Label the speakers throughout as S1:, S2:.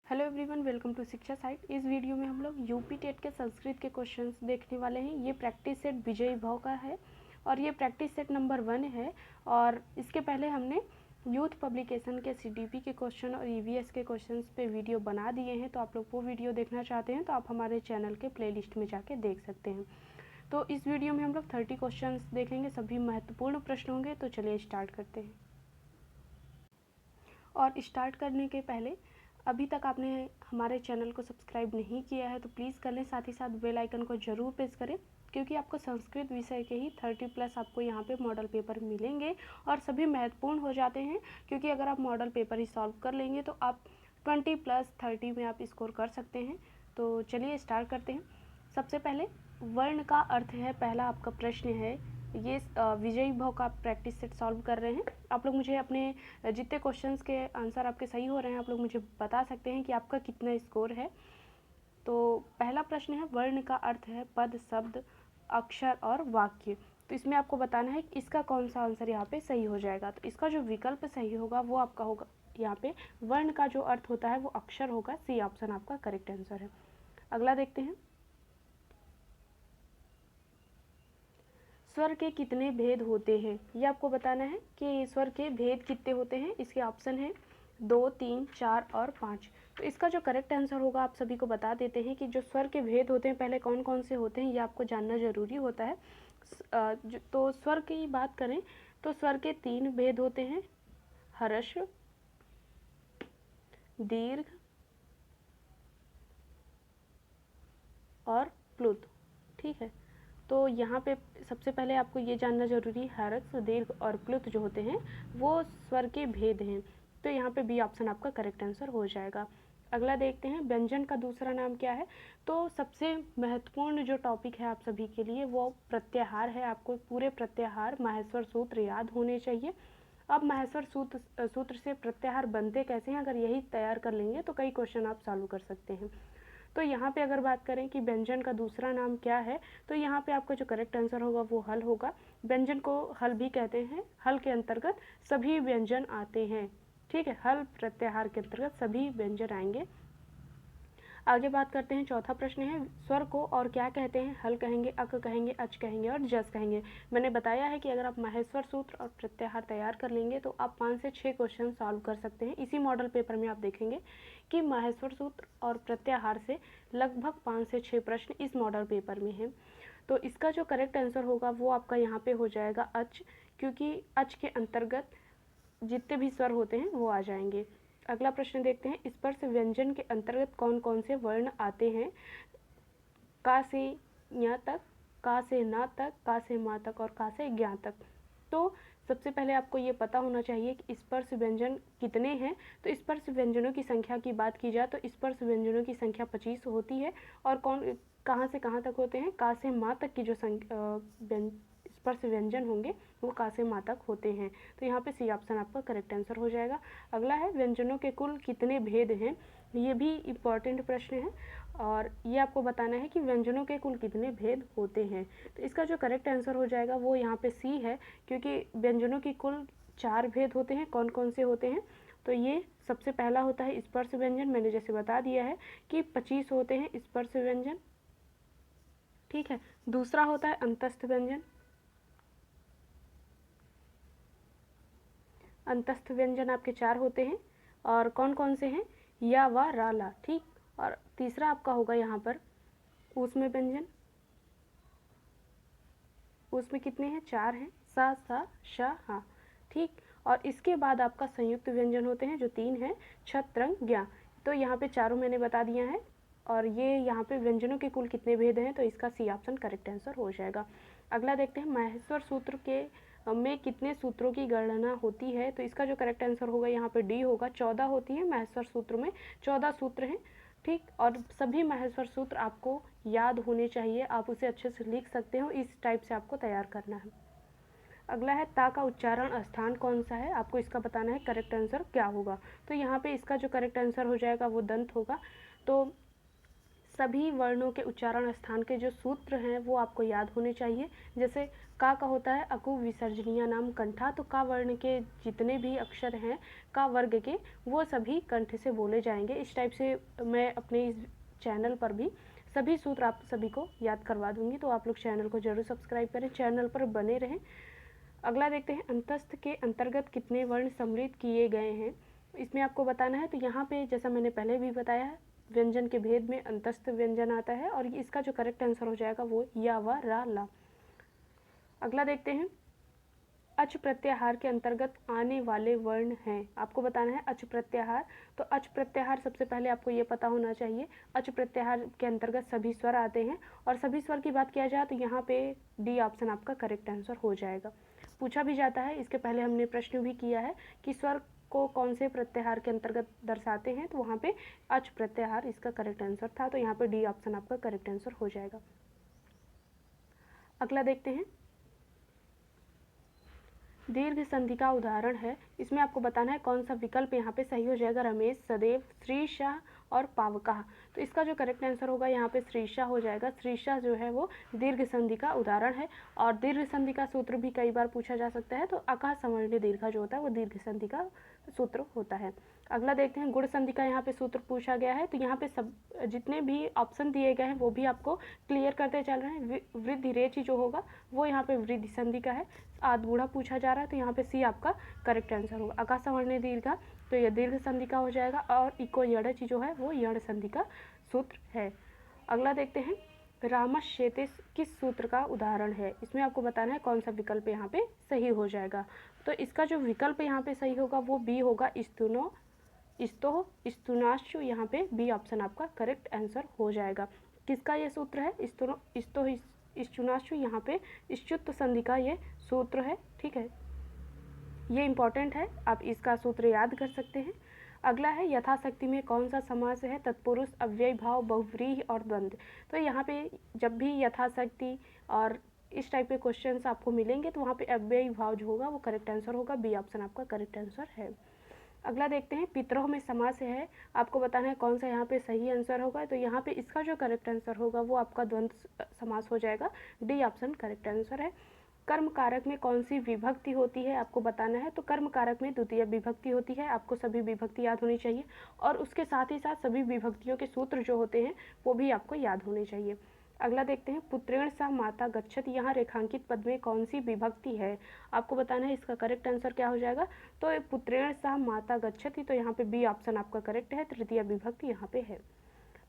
S1: Hello everyone, welcome to शिक्षा site. इस video में हम लोग यूपी टेट के संस्कृत के क्वेश्चंस देखने वाले हैं। ये प्रैक्टिस सेट विजयी भाव का है और ये प्रैक्टिस सेट नंबर 1 है। और इसके पहले हमने यूथ पब्लिकेशन के सीडीपी के क्वेश्चन और ईवीएस के क्वेश्चंस पे वीडियो बना दिए हैं। तो आप लोग वो वीडियो देखना चाहते हैं तो आप हमारे चैनल के प्लेलिस्ट में जाके देख सकते हैं। तो इस वीडियो में हम लोग 30 क्वेश्चंस देखेंगे, सभी महत्वपूर्ण प्रश्न होंगे। तो चलिए स्टार्ट करते हैं। और स्टार्ट करने के पहले अभी तक आपने हमारे चैनल को सब्सक्राइब नहीं किया है तो प्लीज़ कर लें, साथ ही साथ बेल आइकन को ज़रूर प्रेस करें, क्योंकि आपको संस्कृत विषय के ही 30+ आपको यहाँ पे मॉडल पेपर मिलेंगे और सभी महत्वपूर्ण हो जाते हैं। क्योंकि अगर आप मॉडल पेपर ही सॉल्व कर लेंगे तो आप 20+30 में आप स्कोर कर सकते हैं। तो चलिए स्टार्ट करते हैं। सबसे पहले वर्ण का अर्थ है, पहला आपका प्रश्न है। ये विजयी भाव का प्रैक्टिस सेट सॉल्व कर रहे हैं। आप लोग मुझे अपने जितने क्वेश्चंस के आंसर आपके सही हो रहे हैं आप लोग मुझे बता सकते हैं कि आपका कितना स्कोर है। तो पहला प्रश्न है, वर्ण का अर्थ है पद, शब्द, अक्षर और वाक्य। तो इसमें आपको बताना है कि इसका कौन सा आंसर यहाँ पे सही हो जाएगा। तो इसका जो विकल्प सही होगा वो आपका होगा यहाँ पे वर्ण का जो अर्थ होता है वो अक्षर होगा। सी ऑप्शन आपका करेक्ट आंसर है। अगला देखते हैं, स्वर के कितने भेद होते हैं। ये आपको बताना है कि स्वर के भेद कितने होते हैं। इसके ऑप्शन है 2, 3, 4 और 5। तो इसका जो करेक्ट आंसर होगा आप सभी को बता देते हैं कि जो स्वर के भेद होते हैं पहले कौन कौन से होते हैं ये आपको जानना ज़रूरी होता है। तो स्वर की बात करें तो स्वर के 3 भेद होते हैं, हर्ष, दीर्घ और प्लुत। ठीक है, तो यहाँ पे सबसे पहले आपको ये जानना जरूरी है, हर्ष, दीर्घ और प्लुत जो होते हैं वो स्वर के भेद हैं। तो यहाँ पे बी ऑप्शन आपका करेक्ट आंसर हो जाएगा। अगला देखते हैं, व्यंजन का दूसरा नाम क्या है। तो सबसे महत्वपूर्ण जो टॉपिक है आप सभी के लिए वो प्रत्याहार है। आपको पूरे प्रत्याहार माहेश्वर सूत्र याद होने चाहिए। अब माहेश्वर सूत्र से प्रत्याहार बनते कैसे हैं, अगर यही तैयार कर लेंगे तो कई क्वेश्चन आप सॉल्व कर सकते हैं। तो यहाँ पे अगर बात करें कि व्यंजन का दूसरा नाम क्या है, तो यहाँ पे आपका जो करेक्ट आंसर होगा वो हल होगा। व्यंजन को हल भी कहते हैं। हल के अंतर्गत सभी व्यंजन आते हैं। ठीक है, हल प्रत्याहार के अंतर्गत सभी व्यंजन आएंगे। आगे बात करते हैं, चौथा प्रश्न है, स्वर को और क्या कहते हैं। हल कहेंगे, अक कहेंगे, अच कहेंगे और जस कहेंगे। मैंने बताया है कि अगर आप माहेश्वर सूत्र और प्रत्याहार तैयार कर लेंगे तो आप 5 से 6 क्वेश्चन सॉल्व कर सकते हैं। इसी मॉडल पेपर में आप देखेंगे कि माहेश्वर सूत्र और प्रत्याहार से लगभग 5 से 6 प्रश्न इस मॉडल पेपर में हैं। तो इसका जो करेक्ट आंसर होगा वो आपका यहाँ पे हो जाएगा अच, क्योंकि अच के अंतर्गत जितने भी स्वर होते हैं वो आ जाएंगे। अगला प्रश्न देखते हैं, स्पर्श व्यंजन के अंतर्गत कौन कौन से वर्ण आते हैं। का से ञ तक, का से न तक, का से मा तक और का से ज्ञ तक। तो सबसे पहले आपको ये पता होना चाहिए कि स्पर्श व्यंजन कितने हैं। तो स्पर्श व्यंजनों की संख्या की बात की जाए तो स्पर्श व्यंजनों की संख्या 25 होती है। और कौन कहाँ से कहाँ तक होते हैं, का से मा तक की जो स्पर्श व्यंजन होंगे वो का से मा तक होते हैं। तो यहाँ पे सी ऑप्शन आपका करेक्ट आंसर हो जाएगा। अगला है, व्यंजनों के कुल कितने भेद हैं। ये भी इम्पॉर्टेंट प्रश्न है और ये आपको बताना है कि व्यंजनों के कुल कितने भेद होते हैं। तो इसका जो करेक्ट आंसर हो जाएगा वो यहाँ पे सी है, क्योंकि व्यंजनों की कुल 4 भेद होते हैं। कौन कौन से होते हैं, तो ये सबसे पहला होता है स्पर्श व्यंजन। मैंने जैसे बता दिया है कि 25 होते हैं स्पर्श व्यंजन। ठीक है, दूसरा होता है अंतस्थ व्यंजन। अंतस्थ व्यंजन आपके 4 होते हैं और कौन कौन से हैं, या, वा, रा, ला। ठीक, और तीसरा आपका होगा यहाँ पर ऊष्म व्यंजन। उसमें कितने हैं, 4 हैं, सा, सा, शा, हा। ठीक, और इसके बाद आपका संयुक्त व्यंजन होते हैं जो 3 हैं, छ, त्रंग, ज्ञा। तो यहाँ पे चारों मैंने बता दिया है। और ये यहाँ पे व्यंजनों के कुल कितने भेद हैं, तो इसका सी ऑप्शन करेक्ट आंसर हो जाएगा। अगला देखते हैं, माहेश्वर सूत्र के में कितने सूत्रों की गणना होती है। तो इसका जो करेक्ट आंसर होगा यहाँ पे डी होगा। 14 होती है माहेश्वर सूत्र में, 14 सूत्र हैं। ठीक, और सभी माहेश्वर सूत्र आपको याद होने चाहिए, आप उसे अच्छे से लिख सकते हो। इस टाइप से आपको तैयार करना है। अगला है, ता का उच्चारण स्थान कौन सा है, आपको इसका बताना है करेक्ट आंसर क्या होगा। तो यहाँ पे इसका जो करेक्ट आंसर हो जाएगा वो दंत होगा। तो सभी वर्णों के उच्चारण स्थान के जो सूत्र हैं वो आपको याद होने चाहिए। जैसे का होता है अकु विसर्जनीय नाम कंठा, तो का वर्ण के जितने भी अक्षर हैं का वर्ग के, वो सभी कंठ से बोले जाएंगे। इस टाइप से मैं अपने इस चैनल पर भी सभी सूत्र आप सभी को याद करवा दूंगी, तो आप लोग चैनल को जरूर सब्सक्राइब करें, चैनल पर बने रहें। अगला देखते हैं, अंतस्थ के अंतर्गत कितने वर्ण सम्मिलित किए गए हैं, इसमें आपको बताना है। तो यहाँ पे जैसा मैंने पहले भी बताया है, व्यंजन के भेद में अंतस्थ व्यंजन आता है और इसका जो करेक्ट आंसर हो जाएगा वो या, व, रा, ला। अगला देखते हैं, अच प्रत्याहार के अंतर्गत आने वाले वर्ण हैं, आपको बताना है अच प्रत्याहार। तो अच प्रत्याहार सबसे पहले आपको ये पता होना चाहिए, अच प्रत्याहार के अंतर्गत सभी स्वर आते हैं और सभी स्वर की बात किया जाए तो यहाँ पे डी ऑप्शन आपका करेक्ट आंसर हो जाएगा। पूछा भी जाता है, इसके पहले हमने प्रश्न भी किया है कि स्वर को कौन से प्रत्याहार के अंतर्गत दर्शाते हैं, तो वहाँ पे अच प्रत्याहार इसका करेक्ट आंसर था, तो यहाँ पे डी ऑप्शन आपका करेक्ट आंसर हो जाएगा। अगला देखते हैं, दीर्घ संधि का उदाहरण है, इसमें आपको बताना है कौन सा विकल्प यहाँ पे सही हो जाएगा। रमेश, सदैव, श्रीशाह और पावका। तो इसका जो करेक्ट आंसर होगा यहाँ पे श्रीशाह हो जाएगा। श्रीशाह जो है वो दीर्घ संधि का उदाहरण है और दीर्घ संधि का सूत्र भी कई बार पूछा जा सकता है, तो अका सवर्णी दीर्घ जो होता है वो दीर्घ संधि का सूत्र होता है। अगला देखते हैं, गुण संधि का यहाँ पे सूत्र पूछा गया है, तो यहाँ पे सब जितने भी ऑप्शन दिए गए हैं वो भी आपको क्लियर करते चल रहे हैं। वृद्धि रेचि जो होगा वो यहाँ पे वृद्धि संधि का है। आदगुणा पूछा जा रहा है, तो यहाँ पे सी आपका करेक्ट आंसर होगा। अका सवर्णी दीर्घ, तो यह दीर्घ संधि का हो जाएगा और इको यणचि जो है वो यण संधि का सूत्र है। अगला देखते हैं, रामश्चेते किस सूत्र का उदाहरण है, इसमें आपको बताना है कौन सा विकल्प यहाँ पे सही हो जाएगा। तो इसका जो विकल्प यहाँ पे सही होगा वो बी होगा, स्तुनो, स्तोह, स्तुनाश्चु, यहाँ पे बी ऑप्शन आपका करेक्ट आंसर हो जाएगा। किसका ये सूत्र है, स्तुनो, स्तोह, स्तुनाश्चु, यहाँ पे स्तुत्व संधि का ये सूत्र है। ठीक है, ये इंपॉर्टेंट है, आप इसका सूत्र याद कर सकते हैं। अगला है, यथाशक्ति में कौन सा समास है, तत्पुरुष, अव्यय भाव, बहुव्रीहि और द्वंद्व। तो यहाँ पे जब भी यथाशक्ति और इस टाइप के क्वेश्चंस आपको मिलेंगे तो वहाँ पे अव्यय भाव जो होगा वो करेक्ट आंसर होगा, बी ऑप्शन आपका करेक्ट आंसर है। अगला देखते हैं, पितरों में समास है, आपको बताना है कौन सा यहाँ पे सही आंसर होगा। तो यहाँ पे इसका जो करेक्ट आंसर होगा वो आपका द्वंद्व समास हो जाएगा, डी ऑप्शन करेक्ट आंसर है। कर्म कारक में कौन सी विभक्ति होती है, आपको बताना है। तो कर्म कारक में द्वितीय विभक्ति होती है, आपको सभी विभक्ति याद होनी चाहिए और उसके साथ ही साथ सभी विभक्तियों के सूत्र जो होते हैं वो भी आपको याद होने चाहिए। अगला देखते हैं, पुत्रेण सह माता गच्छति, यहाँ रेखांकित पद में कौन सी विभक्ति है, आपको बताना है इसका करेक्ट आंसर क्या हो जाएगा। तो पुत्रेण सह माता गच्छति, तो यहाँ पे बी ऑप्शन आपका करेक्ट है, तृतीय विभक्ति यहाँ पे है।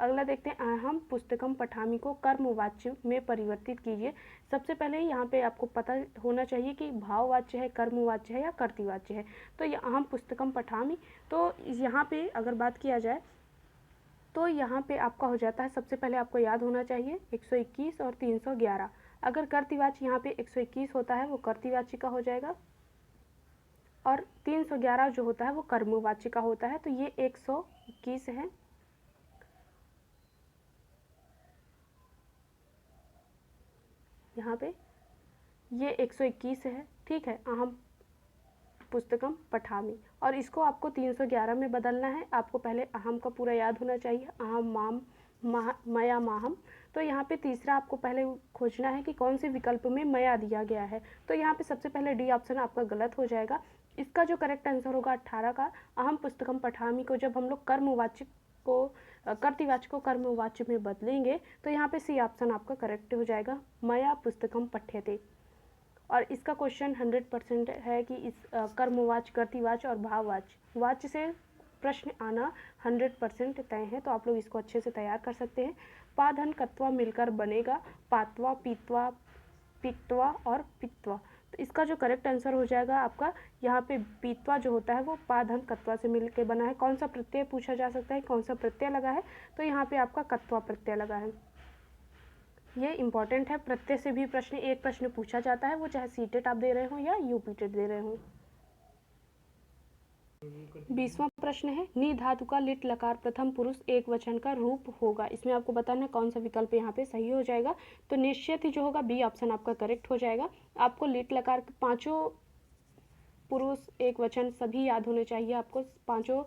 S1: अगला देखते हैं, अहम पुस्तकम पठामि को कर्मवाच्य में परिवर्तित कीजिए। सबसे पहले यहाँ पे आपको पता होना चाहिए कि भाववाच्य है, कर्मवाच्य है या कर्तृवाच्य है। तो ये अहम पुस्तकम पठामि, तो यहाँ पे अगर बात किया जाए तो यहाँ पे आपका हो जाता है, सबसे पहले आपको याद होना चाहिए 121 और 311। अगर कर्तृवाच्य यहाँ पे 121 होता है वो कर्तृवाच्य का हो जाएगा और 311 जो होता है वो कर्मवाच्य का होता है। तो ये 121 है, यहाँ पे ये 121 है। ठीक है, अहम पुस्तकम पठामि, और इसको आपको 311 में बदलना है। आपको पहले अहम का पूरा याद होना चाहिए, अहम, माम, मया, माहम। तो यहाँ पे तीसरा आपको पहले खोजना है कि कौन से विकल्प में मया दिया गया है। तो यहाँ पे सबसे पहले डी ऑप्शन आपका गलत हो जाएगा। इसका जो करेक्ट आंसर होगा 18 का, अहम पुस्तकम पठामि को जब हम लोग कर्मवाच्य को कर्तृवाच्य को कर्मवाच्य में बदलेंगे तो यहाँ पे सी ऑप्शन आपका करेक्ट हो जाएगा, मया पुस्तकम पठ्यते। और इसका क्वेश्चन 100% है कि इस कर्मवाच्य, कर्तृवाच्य और भाववाच्य वाच्य से प्रश्न आना 100% तय है, तो आप लोग इसको अच्छे से तैयार कर सकते हैं। पाधन कत्वा मिलकर बनेगा पात्वा, पीत्वा, पित्वा और पित्वा। तो इसका जो करेक्ट आंसर हो जाएगा आपका, यहाँ पे पीत्वा जो होता है वो पाधन कत्वा से मिलकर बना है। कौन सा प्रत्यय पूछा जा सकता है, कौन सा प्रत्यय लगा है, तो यहाँ पे आपका कत्वा प्रत्यय लगा है। ये इंपॉर्टेंट है, प्रत्यय से भी एक प्रश्न पूछा जाता है, वो चाहे सीटेट आप दे रहे हो या यूपीटेट दे रहे हो। 20वां प्रश्न है, नि धातु का लिट लकार प्रथम पुरुष एक वचन का रूप होगा। इसमें आपको बताना है कौन सा विकल्प यहाँ पे सही हो जाएगा। तो निश्चित ही जो होगा बी ऑप्शन आपका करेक्ट हो जाएगा। आपको लिट लकार पांचों पुरुष एक वचन सभी याद होने चाहिए, आपको पांचों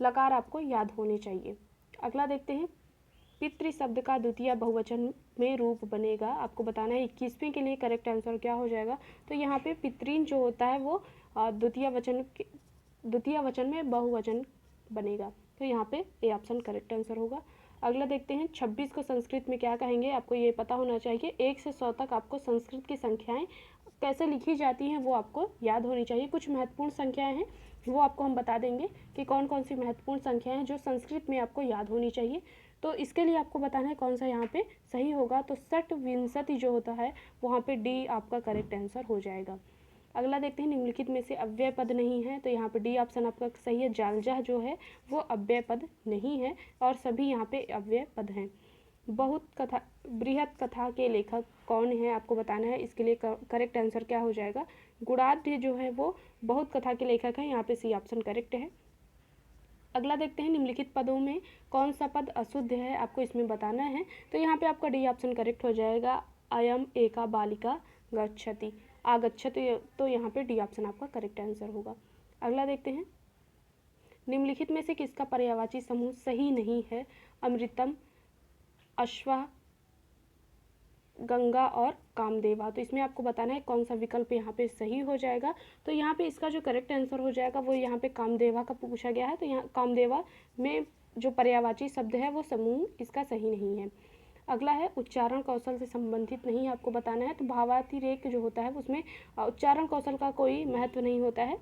S1: लकार आपको याद होने चाहिए। अगला देखते हैं, पितृ शब्द का द्वितीय बहुवचन में रूप बनेगा। आपको बताना है 21वीं के लिए करेक्ट आंसर क्या हो जाएगा। तो यहाँ पे पितृन जो होता है वो द्वितीय वचन में बहुवचन बनेगा। तो यहाँ पे ए ऑप्शन करेक्ट आंसर होगा। अगला देखते हैं 26 को संस्कृत में क्या कहेंगे। आपको ये पता होना चाहिए। 1 से 100 तक आपको संस्कृत की संख्याएं कैसे लिखी जाती हैं वो आपको याद होनी चाहिए। कुछ महत्वपूर्ण संख्याएं हैं वो आपको हम बता देंगे कि कौन कौन सी महत्वपूर्ण संख्याएं हैं जो संस्कृत में आपको याद होनी चाहिए। तो इसके लिए आपको बताना है कौन सा यहाँ पे सही होगा। तो षट विंशति जो होता है वहाँ पे डी आपका करेक्ट आंसर हो जाएगा। अगला देखते हैं निम्नलिखित में से अव्यय पद नहीं है। तो यहाँ पे डी ऑप्शन आपका सही है। जालजा जो है वो अव्यय पद नहीं है और सभी यहाँ पे अव्यय पद हैं। बृहत कथा के लेखक कौन है आपको बताना है। इसके लिए करेक्ट आंसर क्या हो जाएगा। गुणाढ्य जो है वो बहुत कथा के लेखक हैं। यहाँ पे सी ऑप्शन करेक्ट है। अगला देखते हैं निम्नलिखित पदों में कौन सा पद अशुद्ध है आपको इसमें बताना है। तो यहाँ पे आपका डी ऑप्शन करेक्ट हो जाएगा। अयम एका बालिका गच्छति आगच्छति, तो यहाँ पे डी ऑप्शन आपका करेक्ट आंसर होगा। अगला देखते हैं निम्नलिखित में से किसका पर्यायवाची समूह सही नहीं है। अमृतम, अश्वा, गंगा और कामदेवा। तो इसमें आपको बताना है कौन सा विकल्प यहाँ पे सही हो जाएगा। तो यहाँ पे इसका जो करेक्ट आंसर हो जाएगा वो यहाँ पे कामदेवा का पूछा गया है। तो यहाँ कामदेवा में जो पर्यायवाची शब्द है वो समूह इसका सही नहीं है। अगला है उच्चारण कौशल से संबंधित नहीं आपको बताना है। तो भावातिरेक जो होता है उसमें उच्चारण कौशल का कोई महत्व नहीं होता है,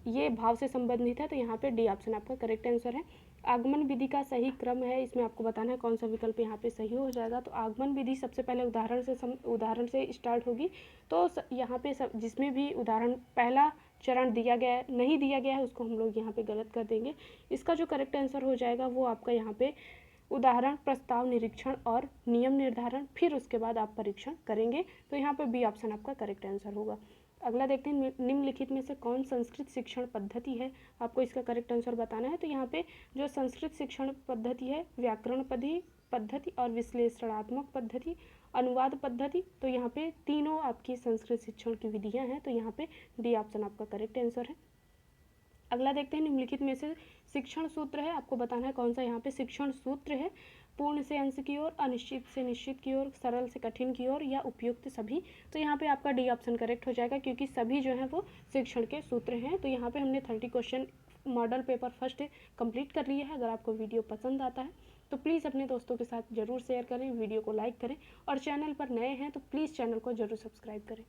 S1: ये भाव से संबंधित है। तो यहाँ पे डी ऑप्शन आपका करेक्ट आंसर है। आगमन विधि का सही क्रम है, इसमें आपको बताना है कौन सा विकल्प यहाँ पे सही हो जाएगा। तो आगमन विधि सबसे पहले उदाहरण से स्टार्ट होगी। तो यहाँ पे जिसमें भी उदाहरण पहला चरण दिया गया है नहीं दिया गया है उसको हम लोग यहाँ पे गलत कर देंगे। इसका जो करेक्ट आंसर हो जाएगा वो आपका यहाँ पे उदाहरण, प्रस्ताव, निरीक्षण और नियम निर्धारण, फिर उसके बाद आप परीक्षण करेंगे। तो यहाँ पे बी ऑप्शन आपका करेक्ट आंसर होगा। अगला देखते हैं निम्नलिखित में से कौन संस्कृत शिक्षण पद्धति है आपको इसका करेक्ट आंसर बताना है। तो यहाँ पे जो संस्कृत शिक्षण पद्धति है व्याकरण पद्धति और विश्लेषणात्मक पद्धति, अनुवाद पद्धति, तो यहाँ पे तीनों आपकी संस्कृत शिक्षण की विधियाँ हैं। तो यहाँ पे डी ऑप्शन आपका करेक्ट आंसर है। अगला देखते हैं निम्नलिखित में से शिक्षण सूत्र है, आपको बताना है कौन सा यहाँ पे शिक्षण सूत्र है। पूर्ण से अंश की ओर, अनिश्चित से निश्चित की ओर, सरल से कठिन की ओर या उपयुक्त सभी। तो यहाँ पे आपका डी ऑप्शन करेक्ट हो जाएगा क्योंकि सभी जो है वो शिक्षण के सूत्र हैं। तो यहाँ पे हमने 30 question model paper first complete कर लिया है। अगर आपको वीडियो पसंद आता है तो प्लीज़ अपने दोस्तों के साथ ज़रूर शेयर करें, वीडियो को लाइक करें और चैनल पर नए हैं तो प्लीज़ चैनल को ज़रूर सब्सक्राइब करें।